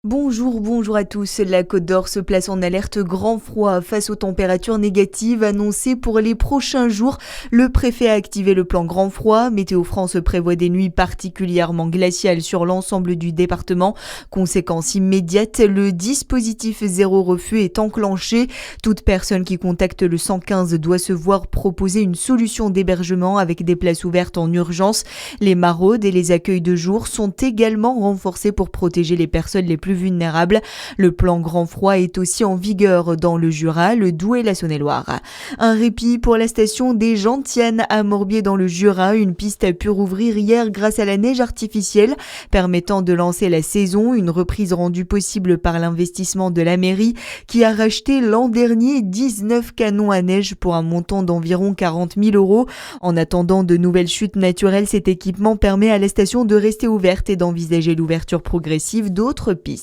Bonjour à tous. La Côte d'Or se place en alerte grand froid face aux températures négatives annoncées pour les prochains jours. Le préfet a activé le plan grand froid. Météo France prévoit des nuits particulièrement glaciales sur l'ensemble du département. Conséquence immédiate, le dispositif zéro refus est enclenché. Toute personne qui contacte le 115 doit se voir proposer une solution d'hébergement avec des places ouvertes en urgence. Les maraudes et les accueils de jour sont également renforcés pour protéger les personnes les plus vulnérables. Le plan grand froid est aussi en vigueur dans le Jura, le Doubs et la Saône-et-Loire. Un répit pour la station des Gentianes à Morbier dans le Jura. Une piste a pu rouvrir hier grâce à la neige artificielle, permettant de lancer la saison. Une reprise rendue possible par l'investissement de la mairie qui a racheté l'an dernier 19 canons à neige pour un montant d'environ 40 000 €. En attendant de nouvelles chutes naturelles, cet équipement permet à la station de rester ouverte et d'envisager l'ouverture progressive d'autres pistes.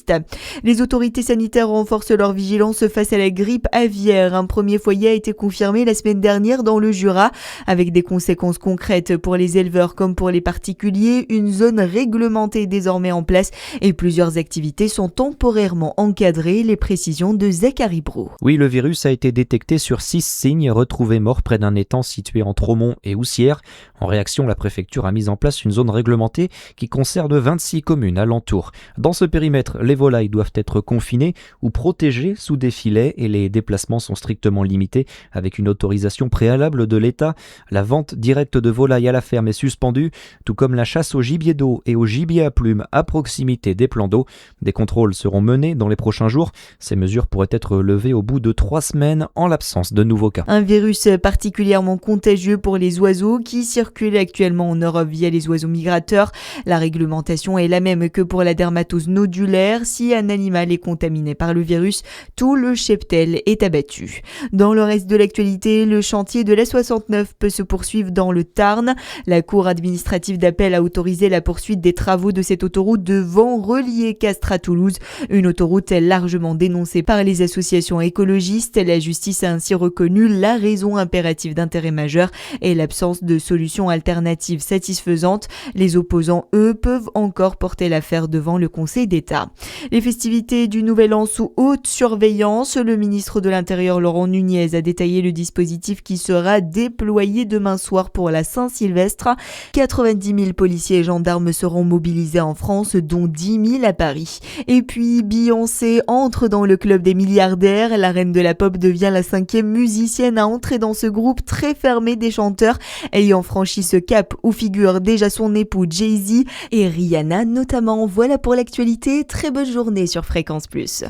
Les autorités sanitaires renforcent leur vigilance face à la grippe aviaire. Un premier foyer a été confirmé la semaine dernière dans le Jura, avec des conséquences concrètes pour les éleveurs comme pour les particuliers. Une zone réglementée est désormais en place et plusieurs activités sont temporairement encadrées. Les précisions de Zachary Bro. Oui, le virus a été détecté sur 6 cygnes retrouvés morts près d'un étang situé entre Aumont et Houssières. En réaction, la préfecture a mis en place une zone réglementée qui concerne 26 communes alentour. Dans ce périmètre, les volailles doivent être confinées ou protégées sous des filets et les déplacements sont strictement limités avec une autorisation préalable de l'État. La vente directe de volailles à la ferme est suspendue, tout comme la chasse au gibier d'eau et au gibier à plumes à proximité des plans d'eau. Des contrôles seront menés dans les prochains jours. Ces mesures pourraient être levées au bout de 3 semaines en l'absence de nouveaux cas. Un virus particulièrement contagieux pour les oiseaux qui circulent actuellement en Europe via les oiseaux migrateurs. La réglementation est la même que pour la dermatose nodulaire. Si un animal est contaminé par le virus, tout le cheptel est abattu. Dans le reste de l'actualité, le chantier de l'A69 peut se poursuivre dans le Tarn. La Cour administrative d'appel a autorisé la poursuite des travaux de cette autoroute devant relier Castres à Toulouse. Une autoroute largement dénoncée par les associations écologistes. La justice a ainsi reconnu la raison impérative d'intérêt majeur et l'absence de solution alternative satisfaisante. Les opposants, eux, peuvent encore porter l'affaire devant le Conseil d'État. Les festivités du Nouvel An sous haute surveillance. Le ministre de l'Intérieur Laurent Nunez a détaillé le dispositif qui sera déployé demain soir pour la Saint-Sylvestre. 90 000 policiers et gendarmes seront mobilisés en France, dont 10 000 à Paris. Et puis Beyoncé entre dans le club des milliardaires. La reine de la pop devient la 5e musicienne à entrer dans ce groupe très fermé des chanteurs ayant franchi ce cap où figure déjà son époux Jay-Z et Rihanna notamment. Voilà pour l'actualité. Très bonne journée sur Fréquence Plus.